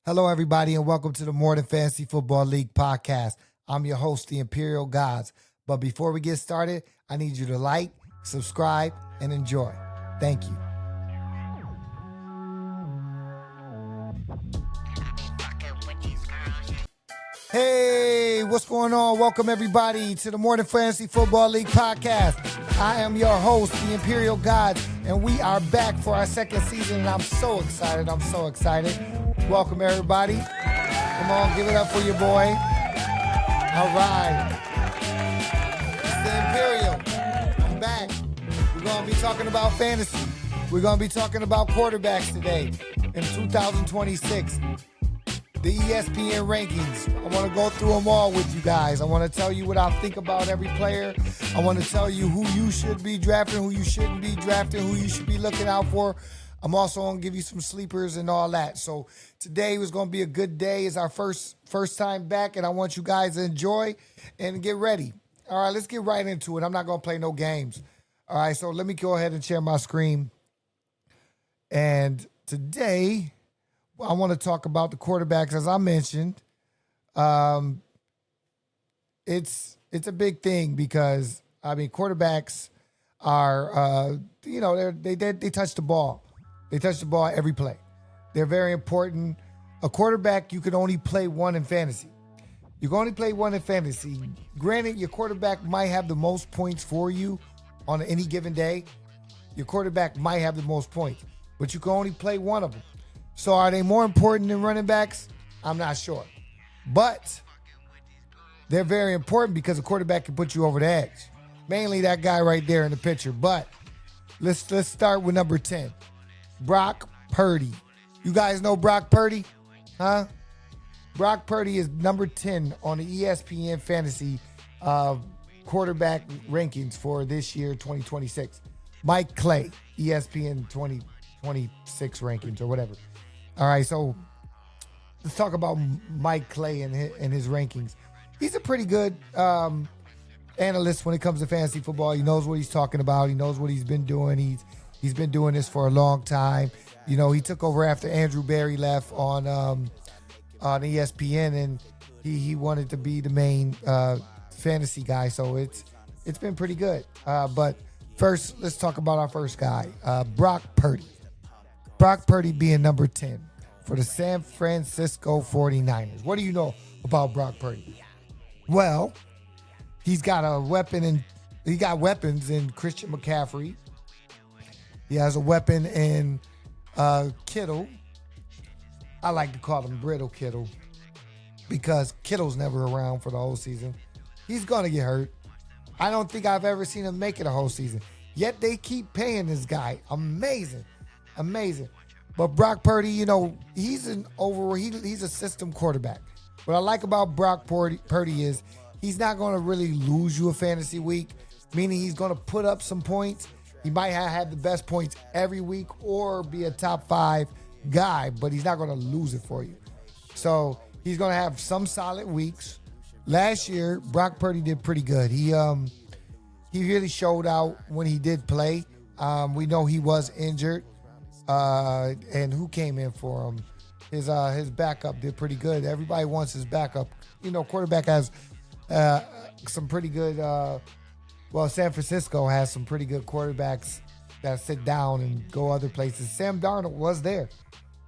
Hello, everybody, and welcome to the More Than Fantasy Football League podcast. I'm your host, the Imperial Gods. But before we get started, I need you to like, subscribe, and enjoy. Thank you. Hey, what's going on? Welcome, everybody, to the More Than Fantasy Football League podcast. I am your host, the Imperial Gods, and we are back for our second season, and I'm so excited. Welcome, everybody. Come on, give it up for your boy. All right. It's the Imperial. I'm back. We're going to be talking about fantasy. We're going to be talking about quarterbacks today in 2026. The ESPN rankings. I want to go through them all with you guys. I want to tell you what I think about every player. I want to tell you who you should be drafting, who you shouldn't be drafting, who you should be looking out for. I'm also going to give you some sleepers and all that. So today was going to be a good day. It's our first time back, and I want you guys to enjoy and get ready. All right, let's get right into it. I'm not going to play no games. All right, so let me go ahead and share my screen. And today, I want to talk about the quarterbacks. As I mentioned, it's a big thing because, I mean, quarterbacks are, they touch the ball. They touch the ball every play. They're very important. A quarterback, you can only play one in fantasy. You can only play one in fantasy. Granted, your quarterback might have the most points for you on any given day. Your quarterback might have the most points, but you can only play one of them. So are they more important than running backs? I'm not sure. But they're very important because a quarterback can put you over the edge. Mainly that guy right there in the picture. But let's start with number 10. Brock Purdy. You guys know Brock Purdy? Huh? Brock Purdy is number 10 on the ESPN fantasy quarterback rankings for this year, 2026. Mike Clay, ESPN 2026 rankings or whatever. All right, so let's talk about Mike Clay and his rankings. He's a pretty good analyst when it comes to fantasy football. He knows what he's talking about. He knows what he's been doing. He's been doing this for a long time. You know, he took over after Andrew Berry left on ESPN, and he wanted to be the main fantasy guy. So it's been pretty good. But first, let's talk about our first guy, Brock Purdy. Brock Purdy being number 10 for the San Francisco 49ers. What do you know about Brock Purdy? Well, he's got a weapon, and he got weapons in Christian McCaffrey. He has a weapon in Kittle. I like to call him Brittle Kittle because Kittle's never around for the whole season. He's going to get hurt. I don't think I've ever seen him make it a whole season. Yet they keep paying this guy. Amazing. But Brock Purdy, you know, he's a system quarterback. What I like about Brock Purdy is he's not going to really lose you a fantasy week, meaning he's going to put up some points. He might have the best points every week or be a top 5 guy, but he's not going to lose it for you. So he's going to have some solid weeks. Last year, Brock Purdy did pretty good. He really showed out when he did play. We know he was injured. And who came in for him? His backup did pretty good. Everybody wants his backup. You know, quarterback has some pretty good. San Francisco has some pretty good quarterbacks that sit down and go other places. Sam Darnold was there.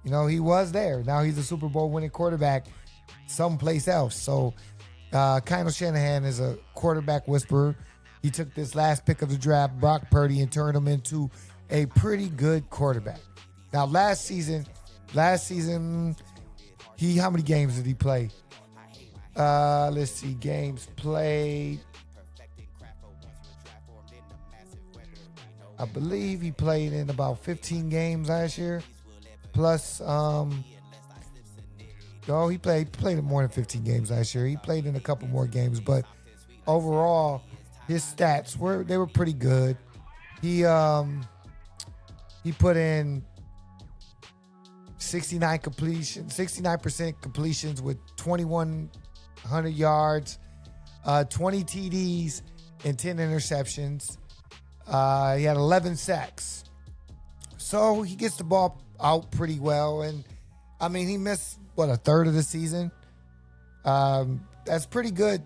You know, he was there. Now he's a Super Bowl winning quarterback someplace else. So Kyle Shanahan is a quarterback whisperer. He took this last pick of the draft, Brock Purdy, and turned him into a pretty good quarterback. Now, last season, how many games did he play? Let's see, games played. I believe he played in about 15 games last year. Plus, he played in more than 15 games last year. He played in a couple more games, but overall, his stats were pretty good. He put in 69% completions with 2,100 yards, 20 TDs, and 10 interceptions. He had 11 sacks. So he gets the ball out pretty well. And I mean, he missed, what, a third of the season? That's pretty good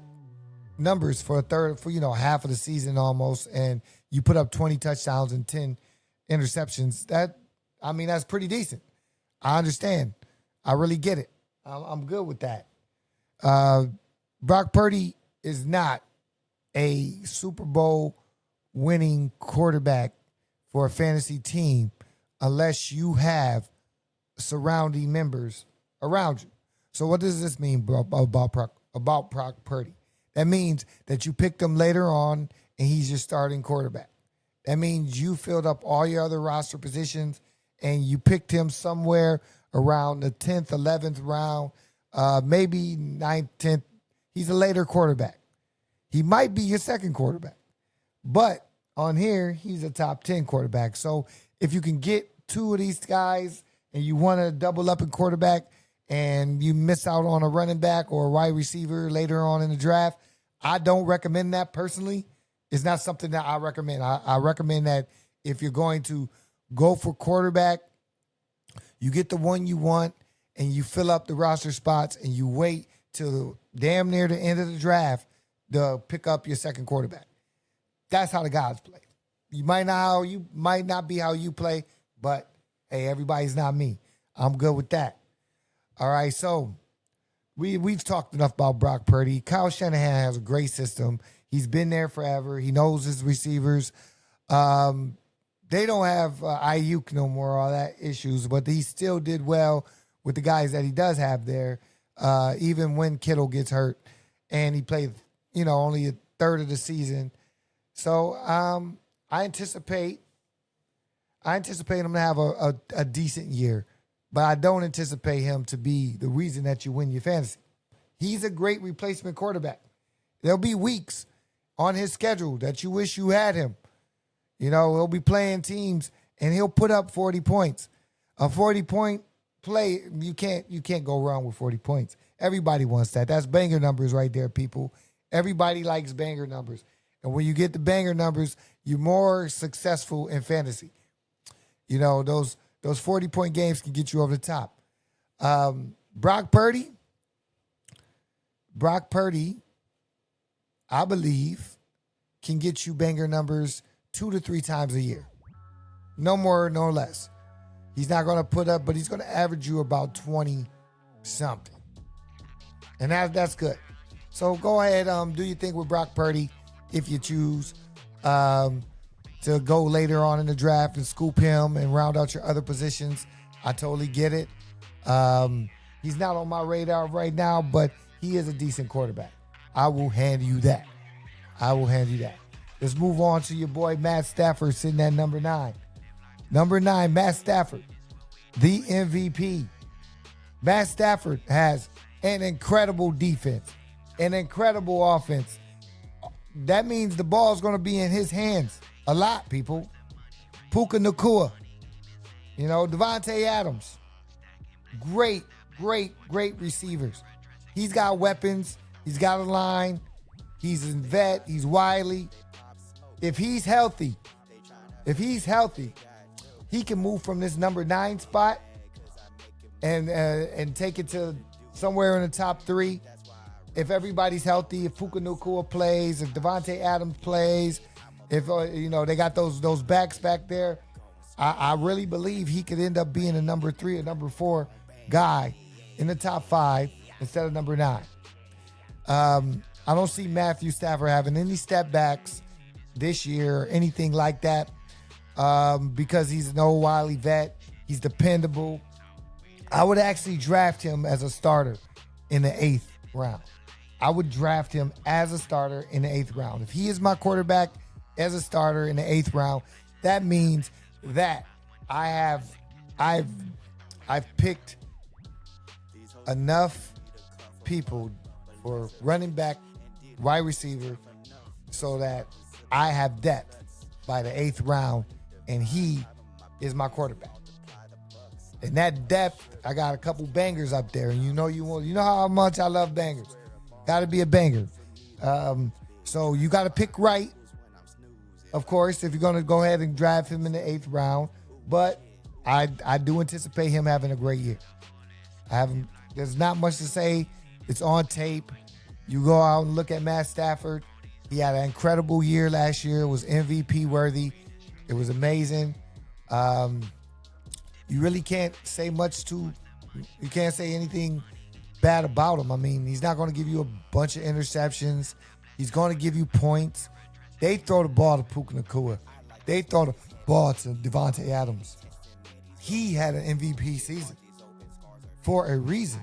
numbers for a third, for, half of the season almost. And you put up 20 touchdowns and 10 interceptions. That's pretty decent. I understand. I really get it. I'm good with that. Brock Purdy is not a Super Bowl winning quarterback for a fantasy team unless you have surrounding members around you. So what does this mean about Brock Purdy? That means that you picked him later on and he's your starting quarterback. That means you filled up all your other roster positions and you picked him somewhere around the 10th, 11th round, maybe 9th, 10th. He's a later quarterback. He might be your second quarterback. But on here, he's a top 10 quarterback. So if you can get two of these guys and you want to double up in quarterback and you miss out on a running back or a wide receiver later on in the draft, I don't recommend that personally. It's not something that I recommend. I recommend that if you're going to go for quarterback, you get the one you want and you fill up the roster spots and you wait till damn near the end of the draft to pick up your second quarterback. That's how the guys play. You might not be how you play, but hey, everybody's not me. I'm good with that. All right, so we've talked enough about Brock Purdy. Kyle Shanahan has a great system. He's been there forever. He knows his receivers. They don't have Ayuk no more, all that issues, but he still did well with the guys that he does have there, even when Kittle gets hurt. And he played, only a third of the season. So I anticipate him to have a decent year, but I don't anticipate him to be the reason that you win your fantasy. He's a great replacement quarterback. There'll be weeks on his schedule that you wish you had him. He'll be playing teams and he'll put up 40 points. A 40-point play, you can't go wrong with 40 points. Everybody wants that. That's banger numbers right there, people. Everybody likes banger numbers. And when you get the banger numbers, you're more successful in fantasy. Those 40-point games can get you over the top. Brock Purdy, I believe, can get you banger numbers 2 to 3 times a year. No more, no less. He's not going to put up, but he's going to average you about 20-something. And that's good. So go ahead, do your thing with Brock Purdy if you choose to go later on in the draft and scoop him and round out your other positions. I totally get it. He's not on my radar right now, but he is a decent quarterback. I will hand you that. Let's move on to your boy Matt Stafford sitting at number 9. Number 9, Matt Stafford, the MVP. Matt Stafford has an incredible defense, an incredible offense. That means the ball's going to be in his hands a lot, people. Puka Nacua, Devontae Adams. Great receivers. He's got weapons. He's got a line. He's a vet. He's wily. If he's healthy, he can move from this number 9 spot and take it to somewhere in the top 3. If everybody's healthy, if Puka Nacua plays, if Devontae Adams plays, if they got those backs back there, I really believe he could end up being a number 3 or number 4 guy in the top 5 instead of number 9. I don't see Matthew Stafford having any step backs this year or anything like that because he's an old wily vet. He's dependable. I would actually draft him as a starter in the 8th round. I would draft him as a starter in the 8th round. If he is my quarterback as a starter in the 8th round, that means that I've picked enough people for running back, wide receiver, so that I have depth by the 8th round, and he is my quarterback. And that depth, I got a couple bangers up there, and you know how much I love bangers. Got to be a banger. So you got to pick right, of course, if you're going to go ahead and draft him in the 8th round. But I do anticipate him having a great year. There's not much to say. It's on tape. You go out and look at Matt Stafford. He had an incredible year last year. It was MVP worthy. It was amazing. You really can't say you can't say anything bad about him. I mean, he's not going to give you a bunch of interceptions. He's going to give you points. They throw the ball to Puka Nacua. They throw the ball to Devontae Adams. He had an MVP season for a reason.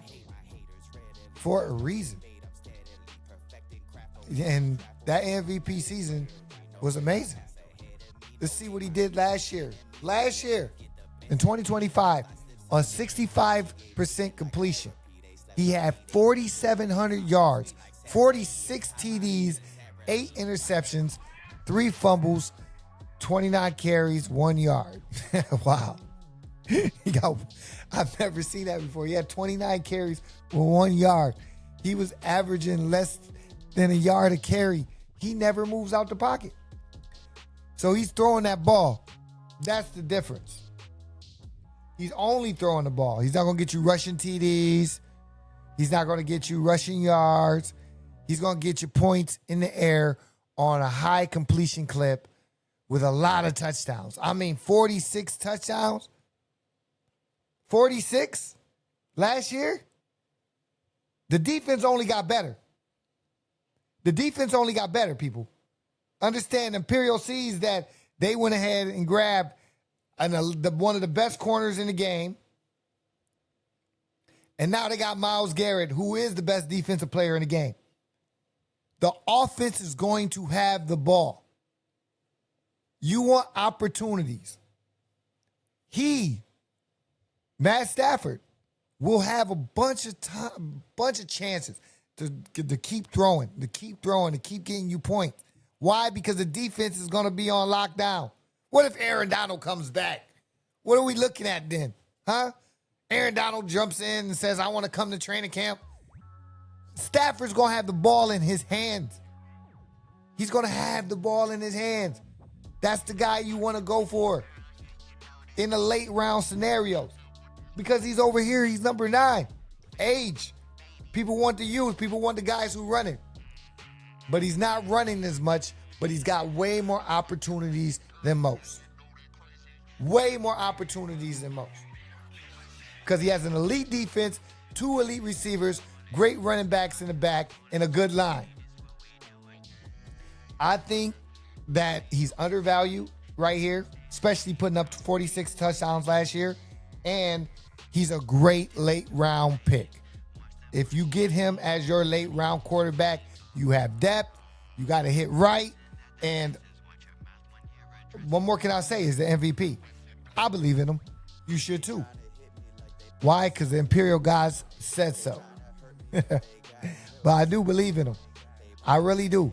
For a reason. And that MVP season was amazing. Let's see what he did last year. Last year, in 2025, on 65% completion, he had 4,700 yards, 46 TDs, 8 interceptions, 3 fumbles, 29 carries, 1 yard. Wow. I've never seen that before. He had 29 carries with 1 yard. He was averaging less than a yard a carry. He never moves out the pocket. So he's throwing that ball. That's the difference. He's only throwing the ball. He's not going to get you rushing TDs. He's not going to get you rushing yards. He's going to get you points in the air on a high completion clip with a lot of touchdowns. I mean, 46 touchdowns. 46 last year. The defense only got better. The defense only got better, people. Understand, Imperial sees that they went ahead and grabbed one of the best corners in the game. And now they got Myles Garrett, who is the best defensive player in the game. The offense is going to have the ball. You want opportunities. Matt Stafford, will have a bunch of chances to keep throwing, to keep getting you points. Why? Because the defense is going to be on lockdown. What if Aaron Donald comes back? What are we looking at then? Huh? Aaron Donald jumps in and says, I want to come to training camp. Stafford's going to have the ball in his hands. He's going to have the ball in his hands. That's the guy you want to go for in the late round scenarios. Because he's over here, he's number 9. Age. People want the youth. People want the guys who run it. But he's not running as much, but he's got way more opportunities than most. Way more opportunities than most. Because he has an elite defense, 2 elite receivers, great running backs in the back, and a good line. I think that he's undervalued right here, especially putting up 46 touchdowns last year. And he's a great late round pick. If you get him as your late round quarterback, you have depth, you got to hit right, and what more can I say is the MVP. I believe in him. You should too. Why? Because the Imperial guys said so. But I do believe in him. I really do.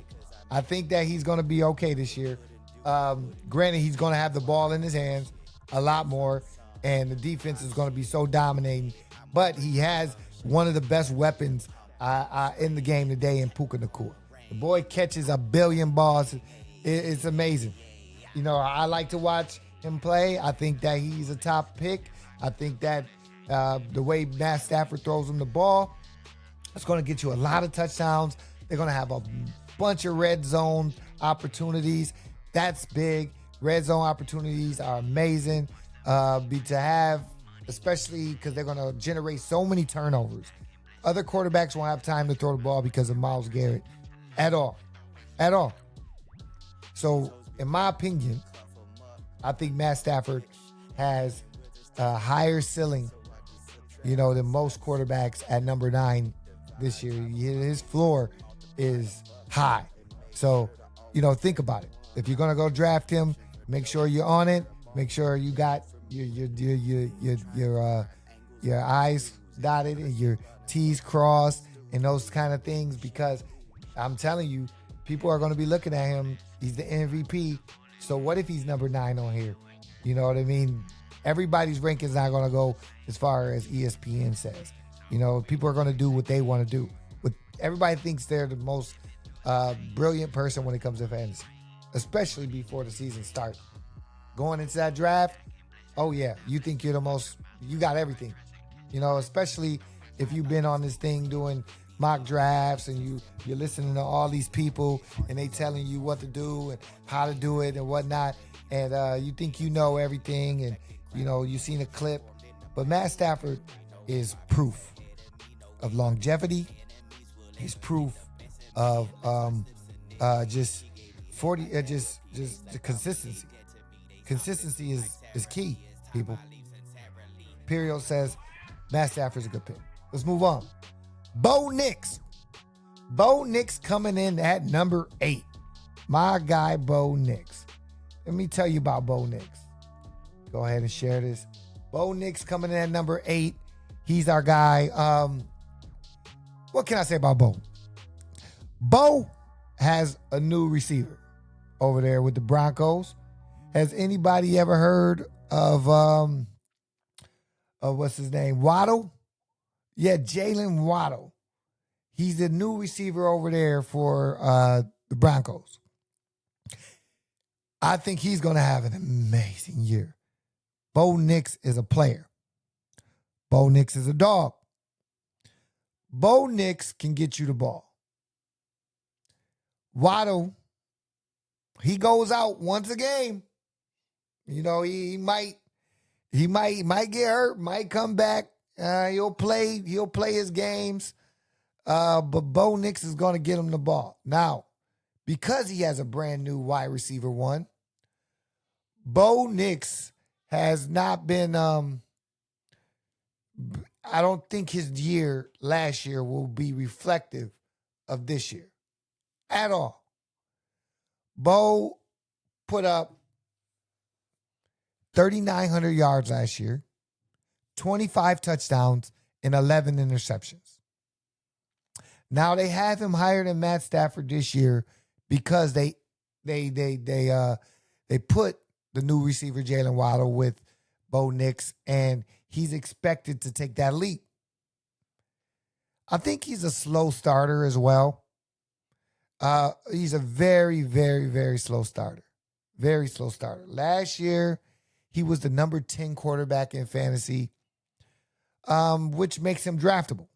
I think that he's going to be okay this year. Granted, he's going to have the ball in his hands a lot more, and the defense is going to be so dominating. But he has one of the best weapons in the game today in Puka Nacua. The boy catches a billion balls. It's amazing. You know, I like to watch him play. I think that he's a top pick. I think that the way Matt Stafford throws him the ball, it's going to get you a lot of touchdowns. They're going to have a bunch of red zone opportunities. That's big. Red zone opportunities are amazing to have, especially because they're going to generate so many turnovers. Other quarterbacks won't have time to throw the ball because of Myles Garrett at all. At all. So, in my opinion, I think Matt Stafford has a higher ceiling, than most quarterbacks at number 9 this year. His floor is high. So, think about it. If you're going to go draft him, make sure you're on it. Make sure you got your I's dotted and your T's crossed and those kind of things, because I'm telling you, people are going to be looking at him. He's the MVP. So what if he's number 9 on here? You know what I mean? Everybody's ranking is not going to go as far as ESPN says. People are going to do what they want to do. But everybody thinks they're the most brilliant person when it comes to fantasy, especially before the season starts. Going into that draft, oh yeah, you think you're the most, you got everything. especially if you've been on this thing doing mock drafts and you're listening to all these people and they telling you what to do and how to do it and whatnot, and you think you know everything, and you've seen a clip, but Matt Stafford is proof of longevity. He's proof of just the consistency. Consistency is key, people. Period says Matt Stafford's a good pick. Let's move on. Bo Nix. Bo Nix coming in at number 8. My guy, Bo Nix. Let me tell you about Bo Nix. Go ahead and share this. Bo Nix coming in at number 8. He's our guy. What can I say about Bo? Bo has a new receiver over there with the Broncos. Has anybody ever heard of what's his name? Waddle? Yeah, Jalen Waddle. He's the new receiver over there for the Broncos. I think he's going to have an amazing year. Bo Nix is a player. Bo Nix is a dog. Bo Nix can get you the ball. Waddle, he goes out once a game. He might get hurt, might come back. He'll play his games. But Bo Nix is going to get him the ball. Now, because he has a brand new wide receiver 1, Bo Nix has not been, I don't think his year last year will be reflective of this year at all. Bo put up 3,900 yards last year, 25 touchdowns, and 11 interceptions. Now they have him higher than Matt Stafford this year because they put the new receiver Jalen Waddle with Bo Nix, and he's expected to take that leap. I think he's a slow starter as well. He's a very, very, very slow starter. Very slow starter. Last year, he was the number 10 quarterback in fantasy, which makes him draftable.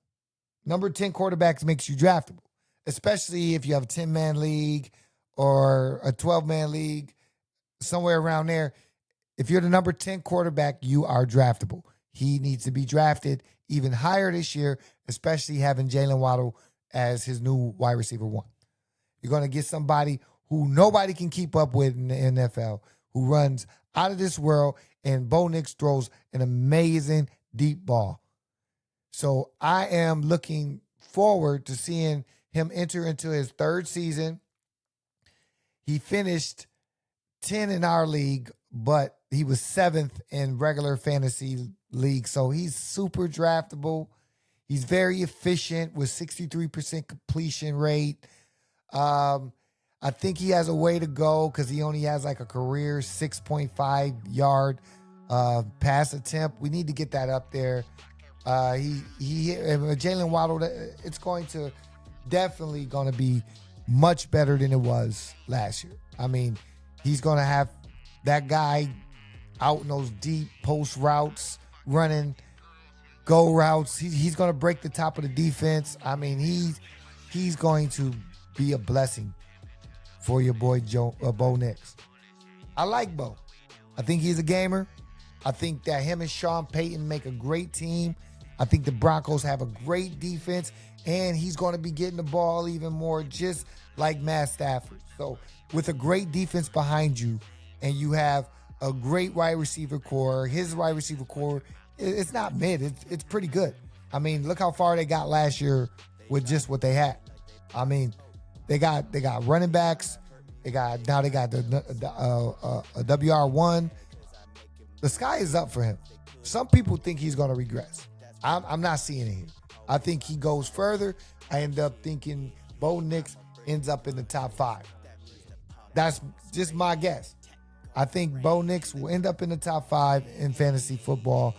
Number 10 quarterbacks makes you draftable, especially if you have a 10-man league or a 12-man league, somewhere around there. If you're the number 10 quarterback, you are draftable. He needs to be drafted even higher this year, especially having Jalen Waddle as his new wide receiver 1. You're going to get somebody who nobody can keep up with in the NFL, who runs out of this world, and Bo Nix throws an amazing deep ball. So I am looking forward to seeing him enter into his 3rd season. He finished 10 in our league, but he was 7th in regular fantasy league. So he's super draftable. He's very efficient with 63% completion rate. I think he has a way to go because he only has like a career 6.5 yard pass attempt. We need to get that up there. Jalen Waddle, it's going to definitely going to be much better than it was last year. I mean, he's going to have that guy out in those deep post routes, running go routes. He's going to break the top of the defense. I mean, he's going to be a blessing for your boy Bo Nix. I like Bo. I think he's a gamer. I think that him and Sean Payton make a great team. I think the Broncos have a great defense, and he's going to be getting the ball even more, just like Matt Stafford. So with a great defense behind you, and you have a great wide receiver core, his wide receiver core, it's not mid. It's pretty good. I mean, look how far they got last year with just what they had. I mean, they got running backs. They got the WR1. The sky is up for him. Some people think he's going to regress. I'm not seeing it here. I think he goes further. I end up thinking Bo Nix ends up in the top 5. That's just my guess. I think Bo Nix will end up in the top 5 in fantasy football.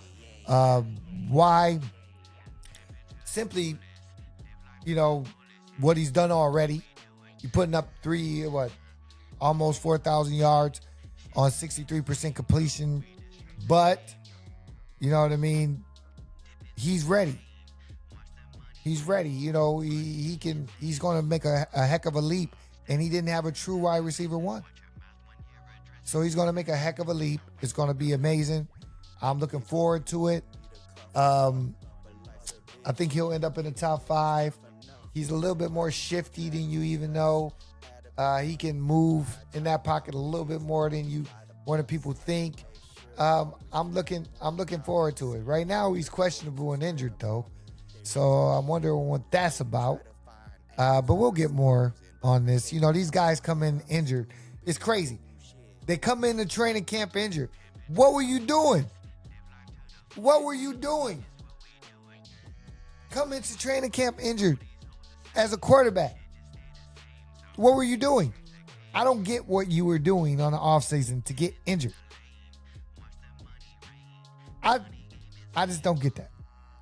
Why? Simply, what he's done already. You're putting up almost 4,000 yards on 63% completion. But, you know what I mean? he's ready. He's ready. You know, he's going to make a heck of a leap, and he didn't have a true wide receiver one. So he's going to make a heck of a leap. It's going to be amazing. I'm looking forward to it. I think he'll end up in the top 5. He's a little bit more shifty than you even know. He can move in that pocket a little bit more than people think. I'm looking forward to it. Right now, he's questionable and injured though, so I'm wondering what that's about. But we'll get more on this. You know, these guys come in injured. It's crazy. They come into training camp injured. What were you doing? What were you doing? Come into training camp injured as a quarterback. What were you doing? I don't get what you were doing on the offseason to get injured. I just don't get that.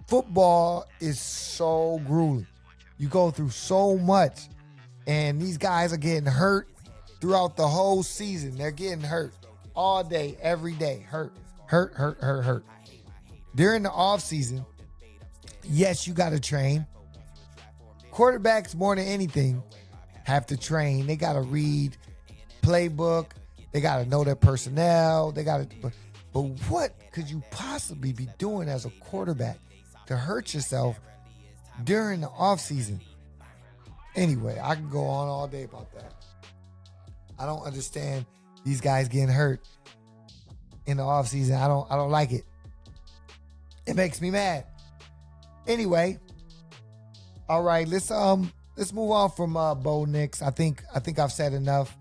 Football is so grueling. You go through so much, and these guys are getting hurt throughout the whole season. They're getting hurt all day, every day. Hurt. During the offseason, yes, you got to train. Quarterbacks, more than anything, have to train. They got to read playbook. They got to know their personnel. But what could you possibly be doing as a quarterback to hurt yourself during the offseason? Anyway, I can go on all day about that. I don't understand these guys getting hurt in the offseason. I don't like it. It makes me mad. Anyway, all right, let's move on from Bo Nix. I think I've said enough.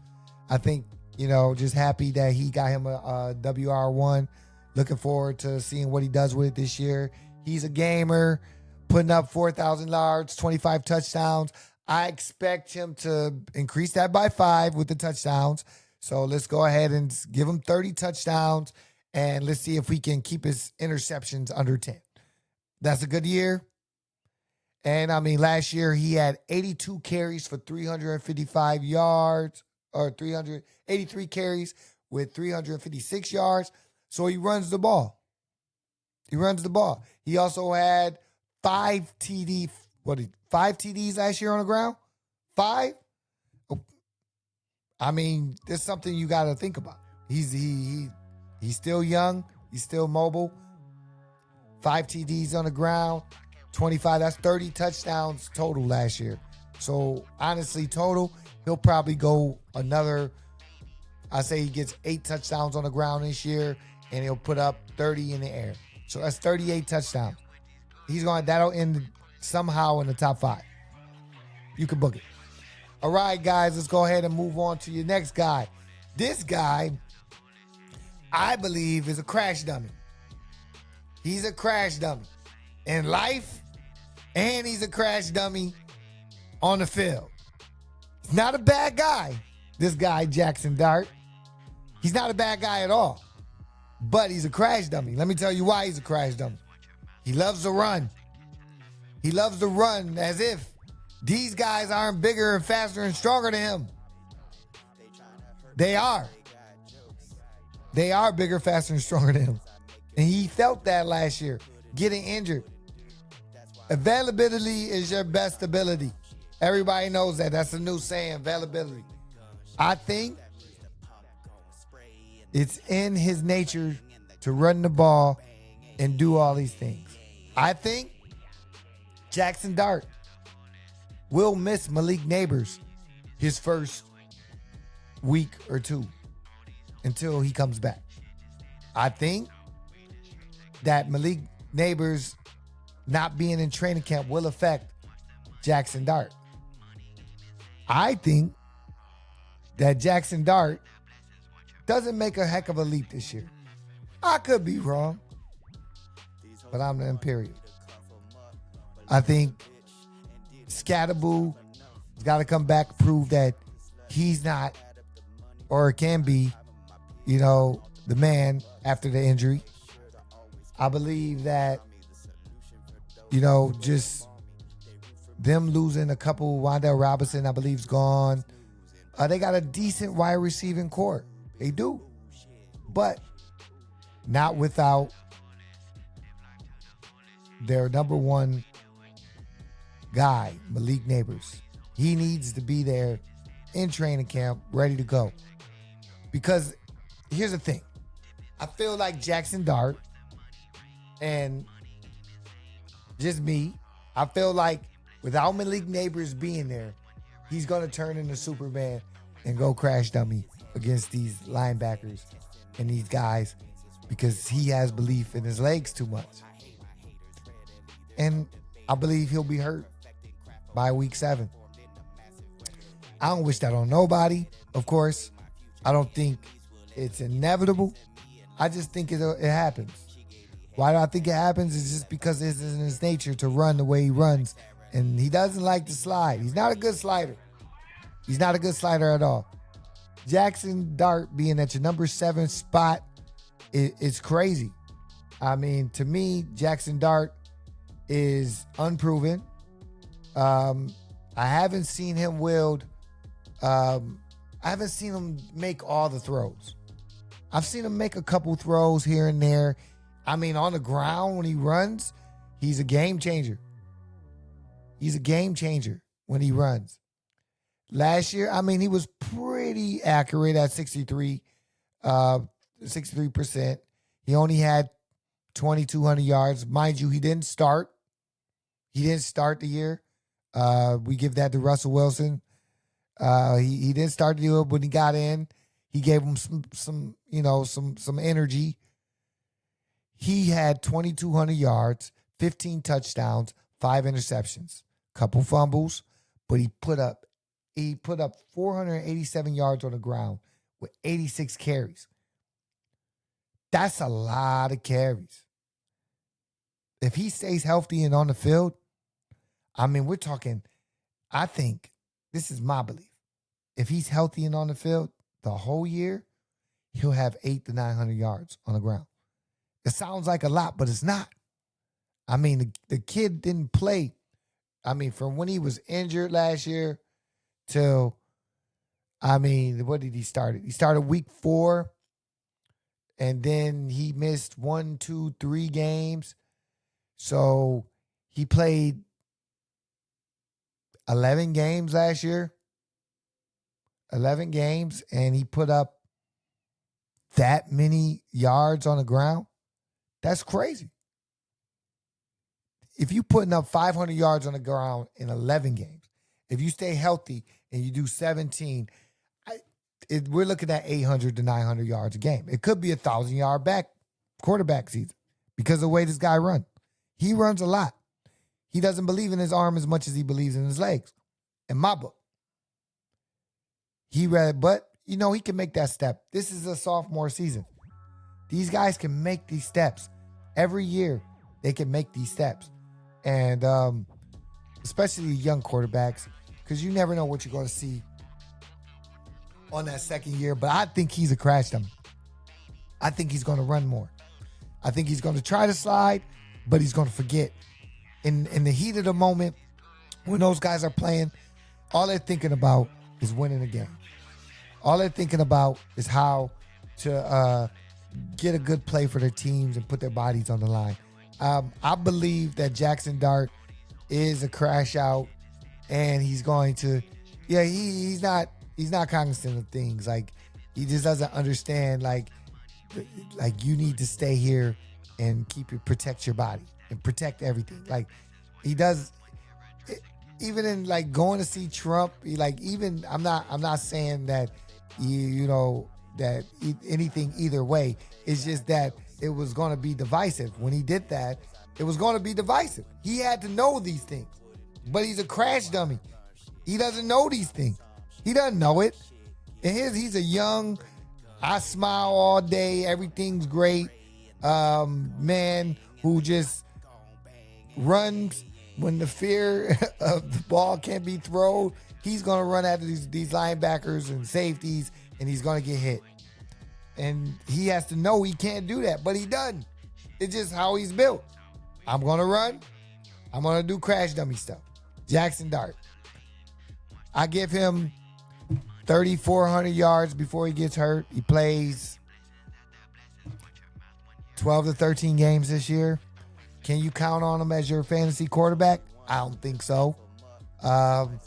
I think, just happy that he got him a WR1. Looking forward to seeing what he does with it this year. He's a gamer, putting up 4,000 yards, 25 touchdowns. I expect him to increase that by 5 with the touchdowns. So let's go ahead and give him 30 touchdowns, and let's see if we can keep his interceptions under 10. That's a good year. And, last year he had 82 carries for 355 yards, or 383 carries with 356 yards. So he runs the ball. He also had 5 TDs last year on the ground? 5? There's something you got to think about. He's still young. He's still mobile. 5 TDs on the ground. 25, that's 30 touchdowns total last year. So, honestly, total, he'll probably go another, I say he gets 8 touchdowns on the ground this year, and he'll put up 30 in the air. So, that's 38 touchdowns. That'll end somehow in the top 5. You can book it. All right, guys, let's go ahead and move on to your next guy. This guy, I believe, is a crash dummy. He's a crash dummy in life, and he's a crash dummy on the field. He's not a bad guy, this guy, Jackson Dart. He's not a bad guy at all, but he's a crash dummy. Let me tell you why he's a crash dummy. He loves to run. He loves to run as if these guys aren't bigger and faster and stronger than him. They are. They are bigger, faster, and stronger than him. And he felt that last year, getting injured. Availability is your best ability. Everybody knows that. That's a new saying, availability. I think it's in his nature to run the ball and do all these things. I think Jackson Dart will miss Malik Neighbors his first week or 2 until he comes back. I think that Malik Neighbors not being in training camp will affect Jackson Dart. I think that Jackson Dart doesn't make a heck of a leap this year. I could be wrong, but I'm the Imperial. I think Scatterboo has got to come back, prove that he's not or can be, the man after the injury. I believe that, just them losing a couple, Wandale Robinson, I believe, is gone. They got a decent wide receiving core. They do. But not without their number one guy, Malik Neighbors. He needs to be there in training camp, ready to go. Because here's the thing. I feel like Jackson Dart and just me, I feel like without Malik Neighbors being there, he's going to turn into Superman and go crash dummy against these linebackers and these guys because he has belief in his legs too much. And I believe he'll be hurt by week 7. I don't wish that on nobody, of course. I don't think it's inevitable. I just think it happens. Why do I think it happens? It's just because it's in his nature to run the way he runs. And he doesn't like to slide. He's not a good slider. He's not a good slider at all. Jackson Dart being at your number 7 spot, it's crazy. I mean, to me, Jackson Dart is unproven. I haven't seen him wield. I haven't seen him make all the throws. I've seen him make a couple throws here and there. I mean, on the ground when he runs, he's a game changer. He's a game changer when he runs. Last year, I mean, he was pretty accurate at 63%. He only had 2,200 yards. Mind you, he didn't start. He didn't start the year. We give that to Russell Wilson. He didn't start the year, but when he got in, he gave him some energy. He had 2,200 yards, 15 touchdowns, 5 interceptions, couple fumbles, but he put up 487 yards on the ground with 86 carries. That's a lot of carries. If he stays healthy and on the field, I mean, we're talking, I think, this is my belief. If he's healthy and on the field the whole year, he'll have 800 to 900 yards on the ground. It sounds like a lot, but it's not. I mean, the kid didn't play. I mean, from when he was injured last year till, I mean, what did he start? He started week 4, and then he missed 1, 2, 3 games. So he played 11 games last year. 11 games, and he put up that many yards on the ground. That's crazy. If you're putting up 500 yards on the ground in 11 games, if you stay healthy and you do 17, we're looking at 800 to 900 yards a game. It could be 1,000-yard quarterback season because of the way this guy runs. He runs a lot. He doesn't believe in his arm as much as he believes in his legs, in my book. But he can make that step. This is a sophomore season. These guys can make these steps. Every year, they can make these steps. And especially young quarterbacks, because you never know what you're going to see on that second year. But I think he's a crash dummy. I think he's going to run more. I think he's going to try to slide, but he's going to forget. In the heat of the moment, when those guys are playing, all they're thinking about is winning the game. All they're thinking about is how to get a good play for their teams and put their bodies on the line. I believe that Jackson Dart is a crash out, and he's going to, he's not cognizant of things. Like, he just doesn't understand, like you need to stay here and protect your body and protect everything. Like, he does. Even in like going to see Trump, I'm not saying that that anything either way. It's just that it was going to be divisive. When he did that, it was going to be divisive. He had to know these things, but he's a crash dummy. He doesn't know these things. He doesn't know it. And he's a young, I smile all day, everything's great man who just runs when the fear of the ball can't be thrown. He's going to run after these linebackers and safeties, and he's going to get hit. And he has to know he can't do that, but he doesn't. It's just how he's built. I'm going to run. I'm going to do crash dummy stuff. Jackson Dart. I give him 3,400 yards before he gets hurt. He plays 12 to 13 games this year. Can you count on him as your fantasy quarterback? I don't think so. Um,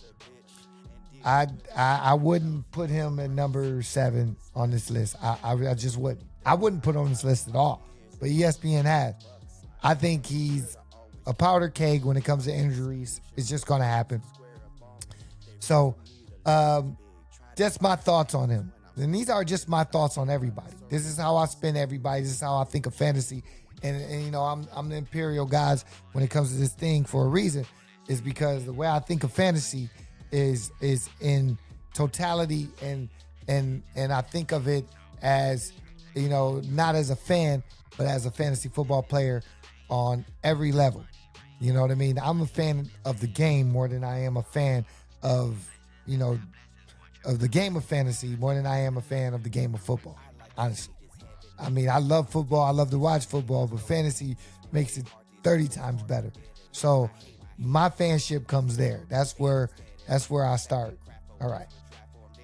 I wouldn't put him at number 7 on this list. I just wouldn't. I wouldn't put him on this list at all. But ESPN has. I think he's a powder keg when it comes to injuries. It's just going to happen. So, just my thoughts on him. And these are just my thoughts on everybody. This is how I spin everybody. This is how I think of fantasy. And you know, I'm the Imperial guys when it comes to this thing for a reason. Is because the way I think of fantasy is in totality, and I think of it as, you know, not as a fan, but as a fantasy football player on every level. You know what I mean? I'm a fan of the game more than I am a fan of, you know, of the game of fantasy more than I am a fan of the game of football, honestly. I mean, I love football. I love to watch football, but fantasy makes it 30 times better. So my fanship comes there. That's where I start. All right.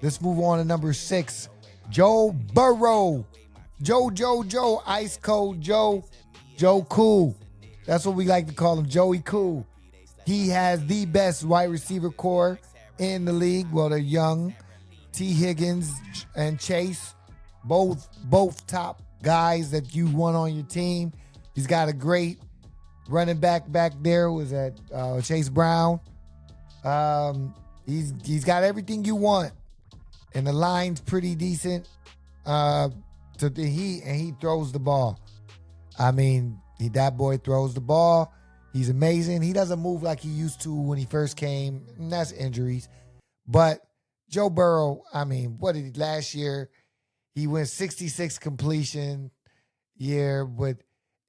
Let's move on to number 6. Joe Burrow. Joe, Ice Cold Joe. Joe Cool. That's what we like to call him, Joey Cool. He has the best wide receiver core in the league. Well, they're young. T. Higgins and Chase, both top guys that you want on your team. He's got a great running back there. Was that Chase Brown? He's got everything you want, and the line's pretty decent. He throws the ball. I mean, that boy throws the ball. He's amazing. He doesn't move like he used to when he first came, and that's injuries. But Joe Burrow, I mean, what did he last year? He went 66 completion year, but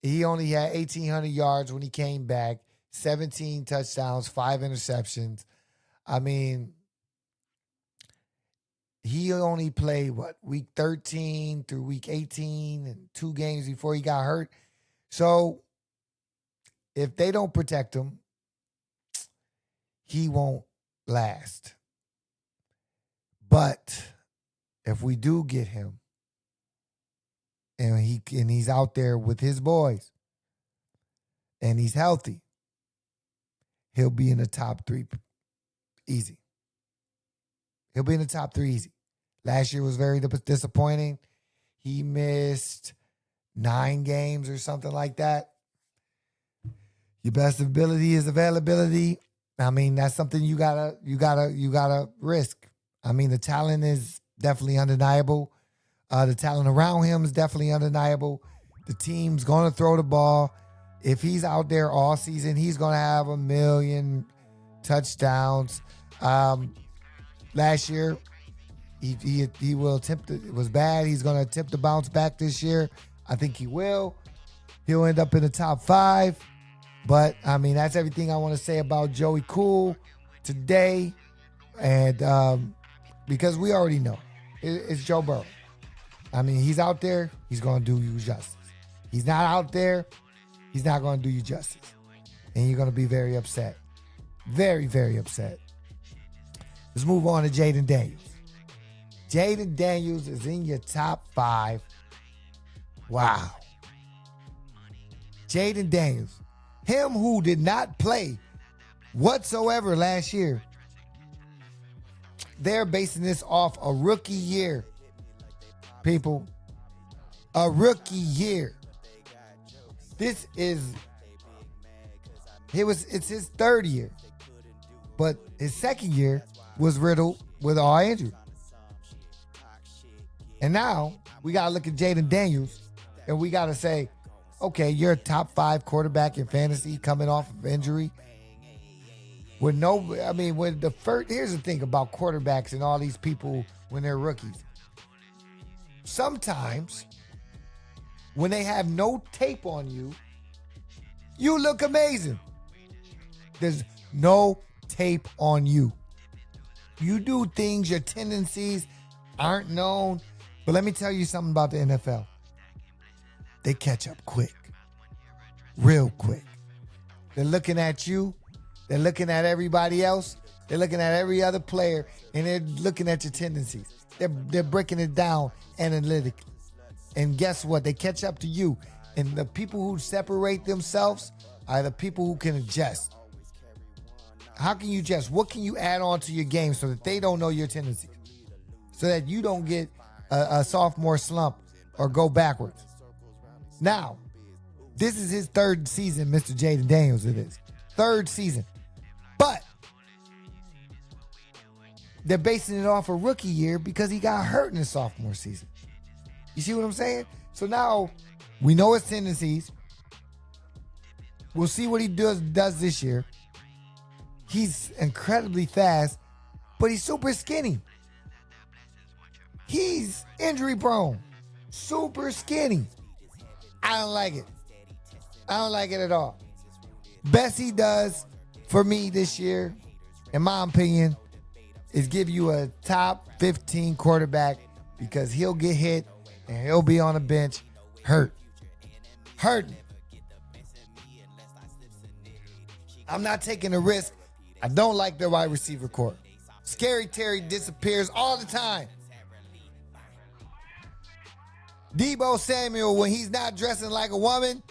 he only had 1,800 yards when he came back, 17 touchdowns, 5 interceptions. I mean, he only played, week 13 through week 18 and 2 games before he got hurt. So if they don't protect him, he won't last. But if we do get him, and he's out there with his boys, and he's healthy, he'll be in the top 3 easy. He'll be in the top 3 easy. Last year was very disappointing. He missed 9 games or something like that. Your best ability is availability. I mean, that's something you gotta risk. I mean, the talent is definitely undeniable. The talent around him is definitely undeniable. The team's going to throw the ball. If he's out there all season, he's going to have 1 million touchdowns. Last year, he will attempt it. It was bad. He's going to attempt to bounce back this year. I think he will. He'll end up in the top 5. But, I mean, that's everything I want to say about Joey Cool today. And because we already know, it's Joe Burrow. I mean, he's out there, he's going to do you justice. He's not out there, he's not going to do you justice. And you're going to be very upset. Very, very upset. Let's move on to Jaden Daniels. Jaden Daniels is in your top 5. Wow. Jaden Daniels. Him who did not play whatsoever last year. They're basing this off a rookie year. People, a rookie year. It's his 3rd year. But his 2nd year was riddled with all injury. And now we got to look at Jaden Daniels and we got to say, okay, you're a top 5 quarterback in fantasy coming off of injury. Here's the thing about quarterbacks and all these people when they're rookies. Sometimes when they have no tape on you, you look amazing. There's no tape on you. You do things, your tendencies aren't known. But let me tell you something about the NFL. They catch up quick. Real quick. They're looking at you. They're looking at everybody else. They're looking at every other player, and they're looking at your tendencies. They're breaking it down analytically. And guess what? They catch up to you. And the people who separate themselves are the people who can adjust. How can you adjust? What can you add on to your game so that they don't know your tendencies? So that you don't get a sophomore slump or go backwards. Now, this is his third season, Mr. Jaden Daniels, it is. Third season. But they're basing it off a rookie year because he got hurt in his sophomore season. You see what I'm saying? So now we know his tendencies. We'll see what he does this year. He's incredibly fast, but he's super skinny. He's injury prone. Super skinny. I don't like it. I don't like it at all. Best he does for me this year, in my opinion, is give you a top 15 quarterback because he'll get hit and he'll be on the bench hurt. Hurting. I'm not taking a risk. I don't like the wide receiver core. Scary Terry disappears all the time. Deebo Samuel, when he's not dressing like a woman,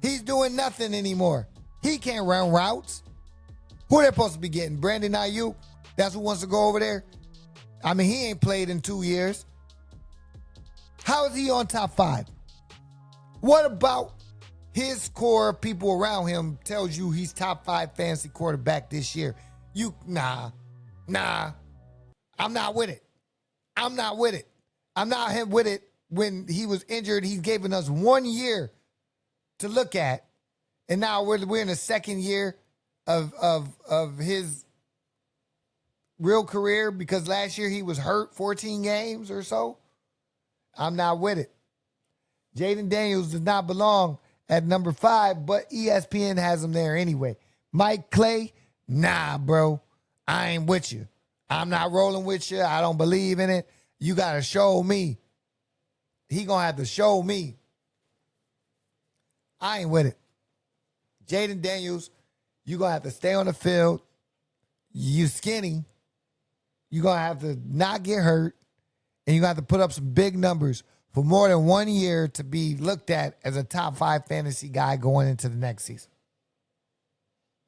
he's doing nothing anymore. He can't run routes. Who they supposed to be getting? Brandon Ayuk? That's who wants to go over there? I mean, he ain't played in 2 years. How is he on top 5? What about his core people around him tells you he's top 5 fantasy quarterback this year? Nah. I'm not with it. I'm not with it when he was injured. He's given us 1 year to look at. And now we're in the second year of his real career because last year he was hurt 14 games or so. I'm not with it. Jaden Daniels does not belong at number 5, but ESPN has him there anyway. Mike Clay, nah, bro. I ain't with you. I'm not rolling with you. I don't believe in it. You got to show me. He going to have to show me. I ain't with it. Jaden Daniels, you going to have to stay on the field. You skinny. You're going to have to not get hurt. And you're going to have to put up some big numbers for more than 1 year to be looked at as a top 5 fantasy guy going into the next season.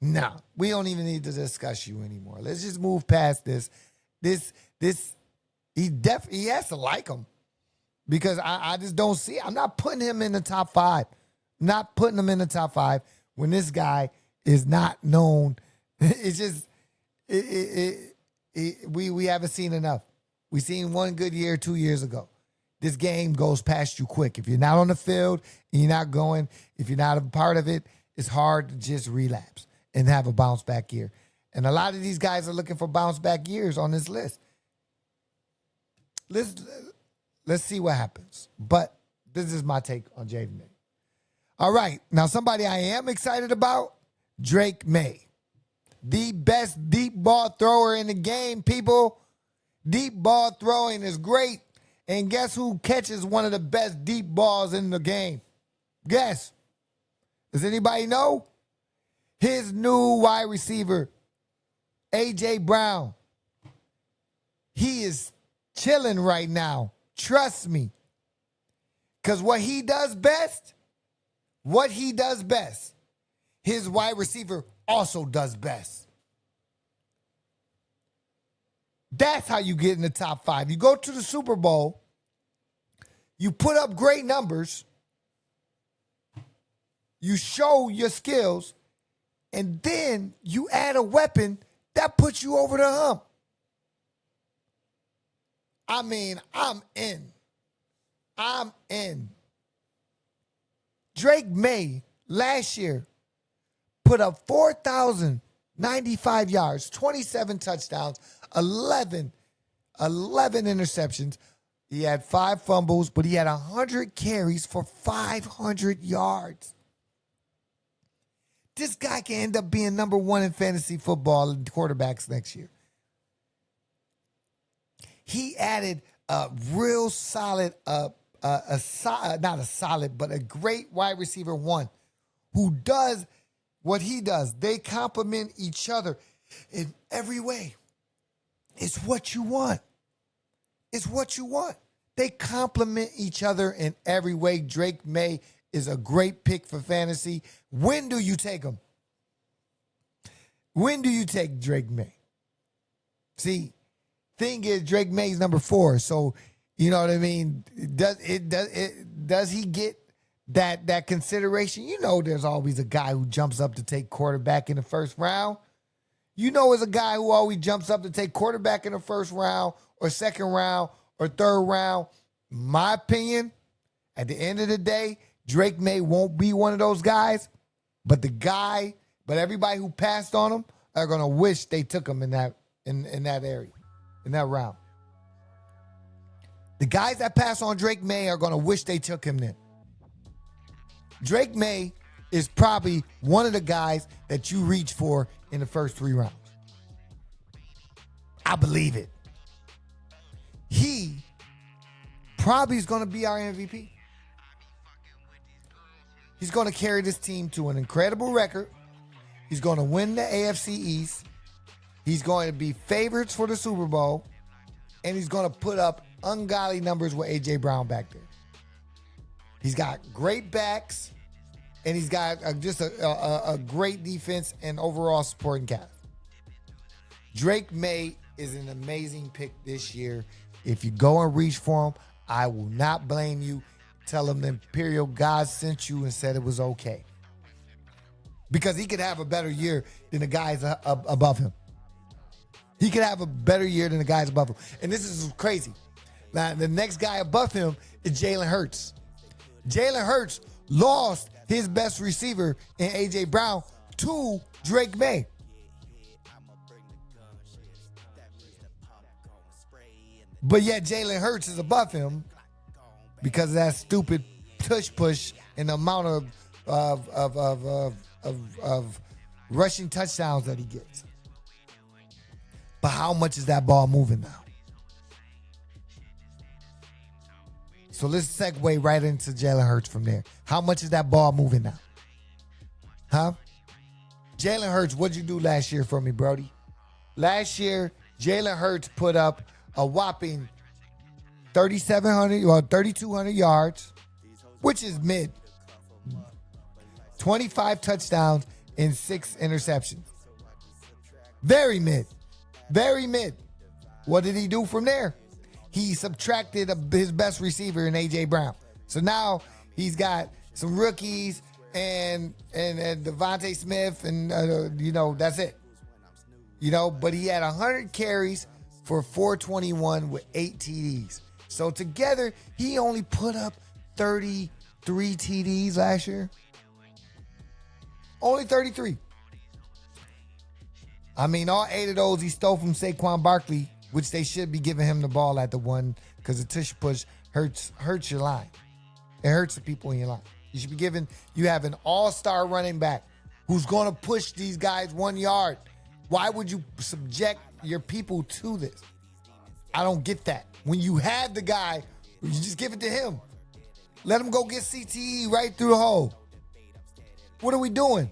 No, we don't even need to discuss you anymore. Let's just move past this. He has to like him because I just don't see it. I'm not putting him in the top 5. Not putting him in the top 5 when this guy is not known. It's just we haven't seen enough. We seen one good year 2 years ago. This game goes past you quick. If you're not on the field and you're not going, if you're not a part of it, it's hard to just relapse and have a bounce back year. And a lot of these guys are looking for bounce back years on this list. Let's see what happens. But this is my take on Jaden May. All right. Now, somebody I am excited about, Drake May. The best deep ball thrower in the game, people. Deep ball throwing is great. And guess who catches one of the best deep balls in the game? Guess. Does anybody know? His new wide receiver, A.J. Brown. He is chilling right now. Trust me. Because what he does best, his wide receiver also does best. That's how you get in the top 5. You go to the Super Bowl, you put up great numbers, you show your skills, and then you add a weapon that puts you over the hump. I mean, I'm in. Drake May last year put up 4,095 yards, 27 touchdowns, 11 interceptions. He had 5 fumbles, but he had 100 carries for 500 yards. This guy can end up being number 1 in fantasy football and quarterbacks next year. He added a real solid, not a solid, but a great wide receiver 1 who does what he does. They complement each other in every way. It's what you want. It's what you want. They complement each other in every way. Drake May is a great pick for fantasy. When do you take him? When do you take Drake May? See, thing is, Drake May's number 4, so you know what I mean. Does he get that consideration? You know, there's always a guy who jumps up to take quarterback in the first round. You know, there's a guy who always jumps up to take quarterback in the first round or second round or third round. My opinion, at the end of the day, Drake May won't be one of those guys, but everybody who passed on him are gonna wish they took him in that area, in that round. The guys that pass on Drake May are gonna wish they took him then. Drake May is probably one of the guys that you reach for in the first 3 rounds. I believe it. He probably is going to be our MVP. He's going to carry this team to an incredible record. He's going to win the AFC East. He's going to be favorites for the Super Bowl. And he's going to put up ungodly numbers with A.J. Brown back there. He's got great backs. And he's got just a great defense and overall supporting cast. Drake May is an amazing pick this year. If you go and reach for him, I will not blame you. Tell him the Imperial God sent you and said it was okay. Because he could have a better year than the guys above him. He could have a better year than the guys above him. And this is crazy. Now, the next guy above him is Jalen Hurts. Jalen Hurts lost his best receiver in A.J. Brown to Drake May. But yet Jalen Hurts is above him because of that stupid push and the amount of rushing touchdowns that he gets. But how much is that ball moving now? So let's segue right into Jalen Hurts from there. How much is that ball moving now? Huh? Jalen Hurts, what'd you do last year for me, Brody? Last year, Jalen Hurts put up a whopping 3,200 yards, which is mid. 25 touchdowns and 6 interceptions. Very mid. Very mid. What did he do from there? He subtracted his best receiver in A.J. Brown. So now he's got some rookies and Devontae Smith and, that's it. But he had 100 carries for 421 with 8 TDs. So together, he only put up 33 TDs last year. Only 33. I mean, all 8 of those he stole from Saquon Barkley, which they should be giving him the ball at the one because the tush push hurts your line. It hurts the people in your line. You have an all-star running back who's going to push these guys 1 yard. Why would you subject your people to this? I don't get that. When you have the guy, you just give it to him. Let him go get CTE right through the hole. What are we doing?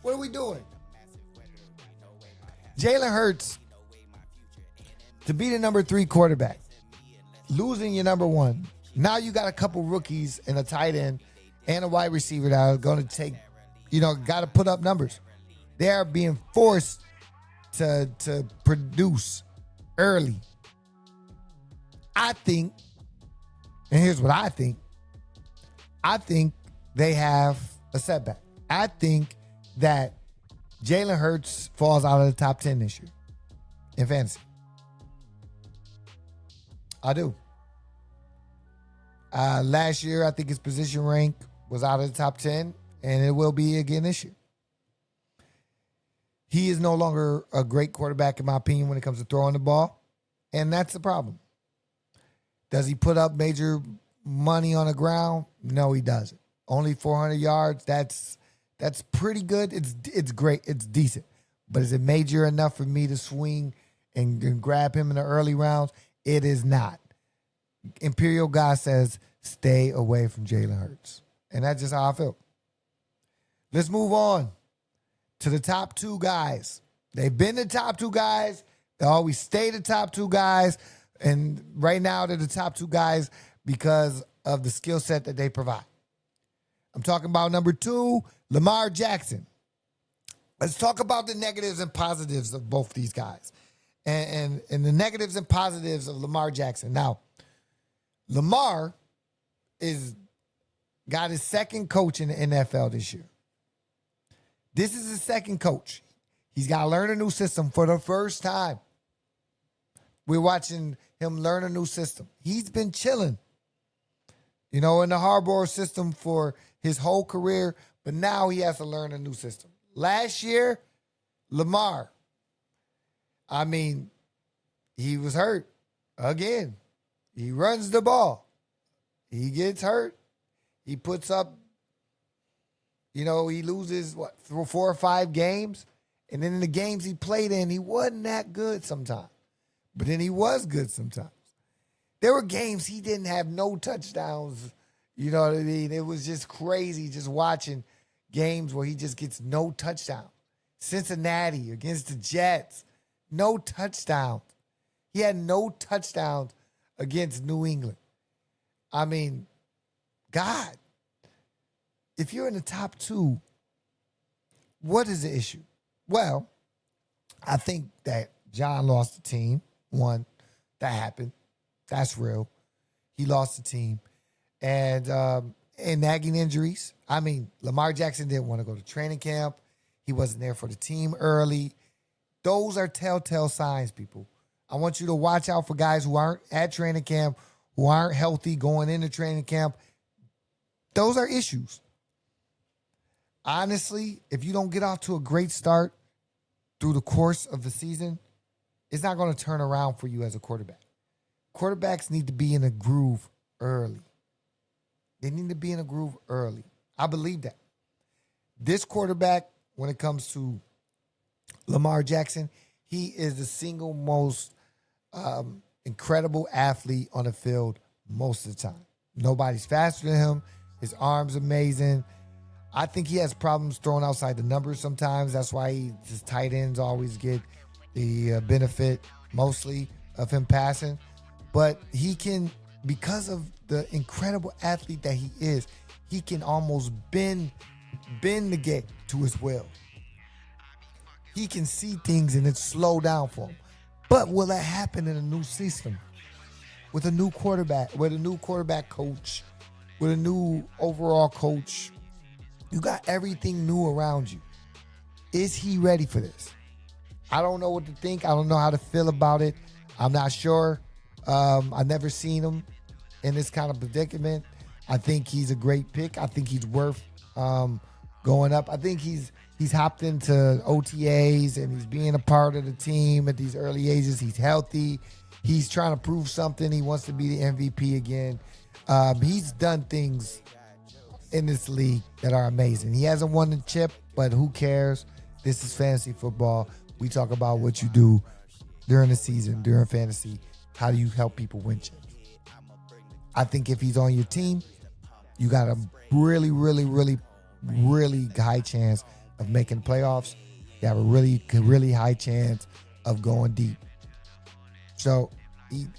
What are we doing? Jalen Hurts, to be the number 3 quarterback, losing your number 1. Now you got a couple rookies and a tight end and a wide receiver that are going to take, got to put up numbers. They are being forced to produce early. I think, and here's what I think they have a setback. I think that Jalen Hurts falls out of the top 10 this year in fantasy. I do. Last year, I think his position rank was out of the top 10, and it will be again this year. He is no longer a great quarterback, in my opinion, when it comes to throwing the ball, and that's the problem. Does he put up major money on the ground? No, he doesn't. Only 400 yards. That's pretty good. It's great. It's decent. But is it major enough for me to swing and grab him in the early rounds? It is not. Imperial God says, stay away from Jalen Hurts. And that's just how I feel. Let's move on to the top 2 guys. They've been the top 2 guys. They always stay the top 2 guys. And right now they're the top 2 guys because of the skill set that they provide. I'm talking about number 2, Lamar Jackson. Let's talk about the negatives and positives of both these guys. And the negatives and positives of Lamar Jackson. Now, Lamar got his second coach in the NFL this year. This is his second coach. He's got to learn a new system for the first time. We're watching him learn a new system. He's been chilling, in the Harbaugh system for his whole career, but now he has to learn a new system. Last year, Lamar, he was hurt again. He runs the ball. He gets hurt. He puts up, he loses, 4 or 5 games. And then in the games he played in, he wasn't that good sometimes. But then he was good sometimes. There were games he didn't have no touchdowns. You know what I mean? It was just crazy just watching games where he just gets no touchdown. Cincinnati against the Jets, no touchdowns. He had no touchdowns against New England. God, if you're in the top 2, what is the issue? Well, I think that John lost the team. One, that happened. That's real. He lost the team. And nagging injuries. Lamar Jackson didn't want to go to training camp. He wasn't there for the team early. Those are telltale signs, people. I want you to watch out for guys who aren't at training camp, who aren't healthy going into training camp. Those are issues. Honestly, if you don't get off to a great start through the course of the season, it's not going to turn around for you as a quarterback. Quarterbacks need to be in a groove early. They need to be in a groove early. I believe that. This quarterback, when it comes to Lamar Jackson, he is the single most incredible athlete on the field most of the time. Nobody's faster than him. His arm's amazing. I think he has problems throwing outside the numbers sometimes. That's why his tight ends always get the benefit mostly of him passing. But he can, because of the incredible athlete that he is, he can almost bend the game to his will. He can see things and it slow down for him. But will that happen in a new system? With a new quarterback, with a new quarterback coach, with a new overall coach? You got everything new around you. Is he ready for this? I don't know what to think. I don't know how to feel about it. I'm not sure. I've never seen him in this kind of predicament. I think he's a great pick. I think he's worth going up. I think he's hopped into OTAs and he's being a part of the team at these early ages. He's healthy. He's trying to prove something. He wants to be the MVP again. He's done things in this league that are amazing. He hasn't won the chip, but who cares? This is fantasy football. We talk about what you do during the season, during fantasy. How do you help people win chips? I think if he's on your team, you got a really, really, really, really high chance of making playoffs. You have a really, really high chance of going deep. So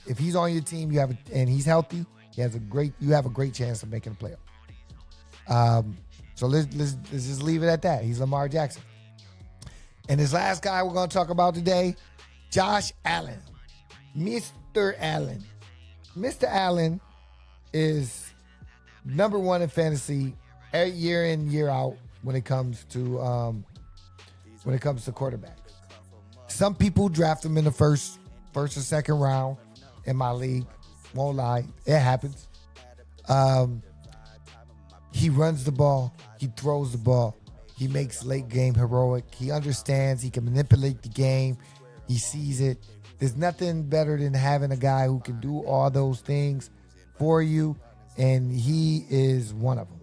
if he's on your team, and he's healthy, you have a great chance of making a playoff. So let's just leave it at that. He's Lamar Jackson. And this last guy we're going to talk about today, Josh Allen. Mr. Allen. Mr. Allen is number 1 in fantasy year in, year out when it comes to quarterbacks. Some people draft him in the first or second round in my league. Won't lie. It happens. He runs the ball. He throws the ball. He makes late game heroic. He understands. He can manipulate the game. He sees it. There's nothing better than having a guy who can do all those things for you, and he is one of them.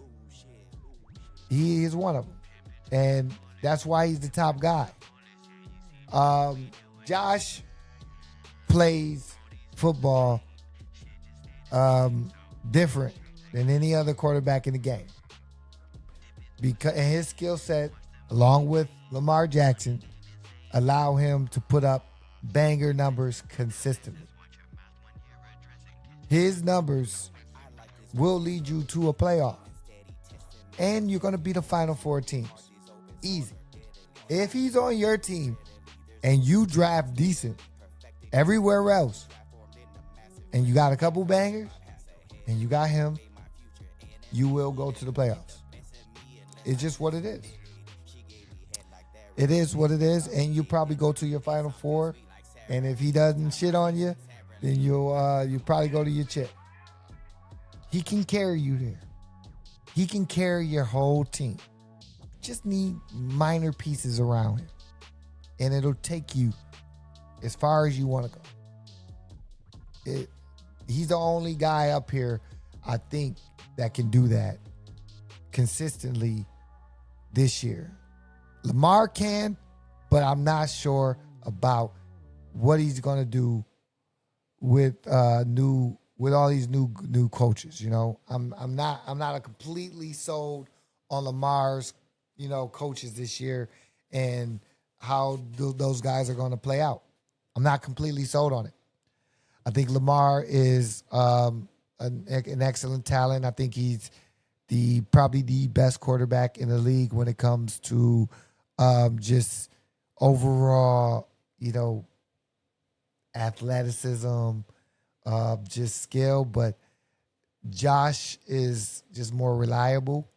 He is one of them, and that's why he's the top guy. Josh plays football different than any other quarterback in the game. Because his skill set, along with Lamar Jackson, allow him to put up banger numbers consistently. His numbers will lead you to a playoff. and you're going to beat the Final Four teams. Easy. If he's on your team and you draft decent everywhere else, and you got a couple bangers, and you got him, you will go to the playoffs. It's just what it is. It is what it is, and you probably go to your Final Four, and if he doesn't shit on you, then you probably go to your chip. He can carry you there. He can carry your whole team. Just need minor pieces around him, and it'll take you as far as you want to go. He's the only guy up here, I think, that can do that consistently this year. Lamar can, but I'm not sure about what he's going to do with all these new coaches. You know, I'm not a completely sold on Lamar's coaches this year and how those guys are going to play out. I'm not completely sold on it. I think Lamar is an excellent talent. I think he's probably the best quarterback in the league when it comes to just overall, athleticism, just skill. But Josh is just more reliable.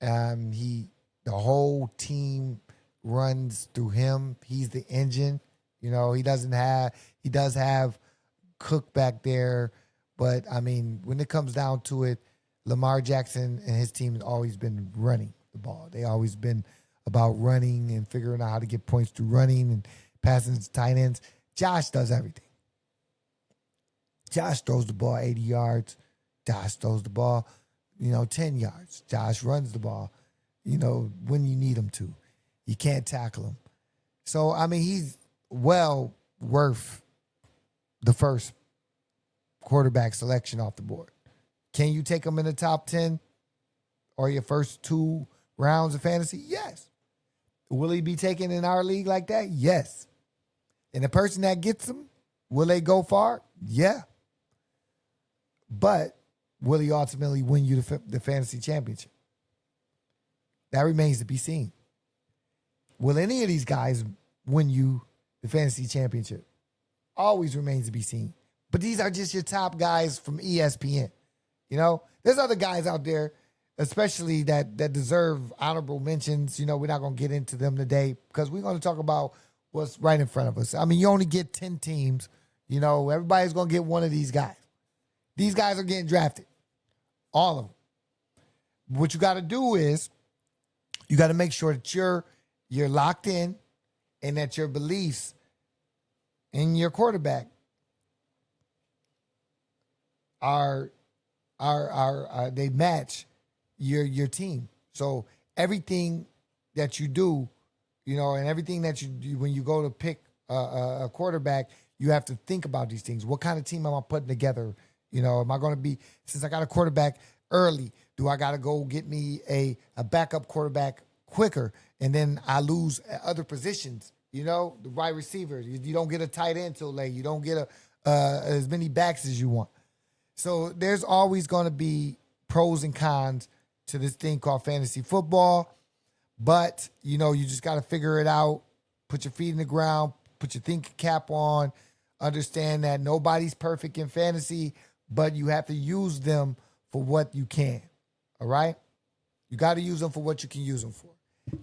The whole team runs through him. He's the engine. He does have Cook back there, but I mean, when it comes down to it, Lamar Jackson and his team has always been running the ball. They always been about running and figuring out how to get points through running and passing to tight ends. Josh does everything. Josh throws the ball 80 yards. Josh throws the ball, 10 yards. Josh runs the ball, when you need him to. You can't tackle him. So, I mean, he's well worth the first quarterback selection off the board. Can you take him in the top 10 or your first 2 rounds of fantasy? Yes. Will he be taken in our league like that? Yes. And the person that gets him, will they go far? Yeah. But will he ultimately win you the fantasy championship? That remains to be seen. Will any of these guys win you the fantasy championship? Always remains to be seen. But these are just your top guys from ESPN. There's other guys out there, especially that deserve honorable mentions. We're not going to get into them today because we're going to talk about what's right in front of us. I mean, you only get 10 teams. Everybody's going to get one of these guys. These guys are getting drafted. All of them. What you got to do is you got to make sure that you're locked in and that your beliefs in your quarterback are they match your team. So everything that you do, and everything that you do when you go to pick a quarterback, you have to think about these things. What kind of team am I putting together? Am I going to be, since I got a quarterback early, do I got to go get me a backup quarterback quicker? And then I lose other positions, the wide receiver. You don't get a tight end till late. You don't get as many backs as you want. So there's always going to be pros and cons to this thing called fantasy football. But, you just got to figure it out. Put your feet in the ground. Put your thinking cap on. Understand that nobody's perfect in fantasy, but you have to use them for what you can. All right? You got to use them for what you can use them for.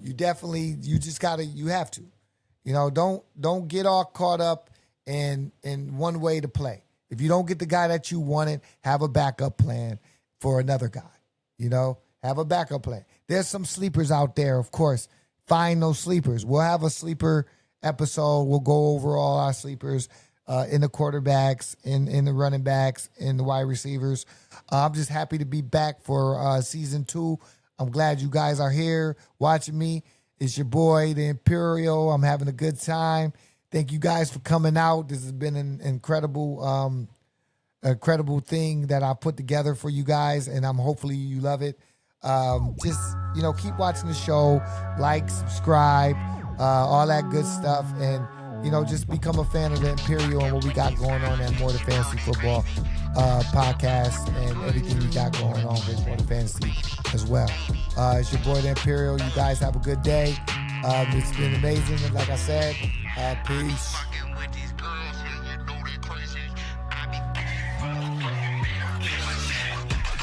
You have to. Don't get all caught up in one way to play. If you don't get the guy that you wanted, have a backup plan for another guy. Have a backup plan. There's some sleepers out there, of course. Find those sleepers. We'll have a sleeper episode. We'll go over all our sleepers in the quarterbacks, in the running backs, in the wide receivers. I'm just happy to be back for season 2. I'm glad you guys are here watching me. It's your boy, the Imperial. I'm having a good time. Thank you guys for coming out. This has been an incredible thing that I put together for you guys, and hopefully you love it. Keep watching the show, like, subscribe, all that good stuff, and just become a fan of the Imperial and what we got going on at More Than Fantasy Football podcast and everything we got going on with More Than Fantasy as well. It's your boy the Imperial. You guys have a good day. It's been amazing. And like I said, peace.